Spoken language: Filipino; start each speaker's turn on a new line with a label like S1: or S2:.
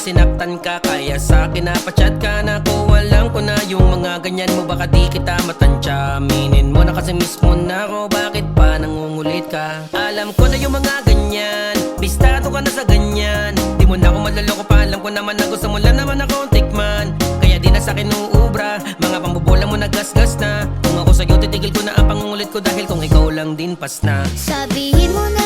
S1: sinaktan ka, kaya sa akin napachat ka na ko. Alam ko na yung mga ganyan mo, baka di kita matansya. Aminin mo na kasi mismo na ako, bakit pa nangungulit ka? Alam ko na yung mga ganyan, bistado ka na sa ganyan. Di mo na ako maloloko pa, alam ko naman na gusto mo lang naman akong tikman. Kaya di na sa'kin uubra, mga pambobola mo nagasgas na. Kung ako sa'yo titigil ko na ang pangungulit ko, dahil kung ikaw lang din pas na.
S2: Sabihin mo na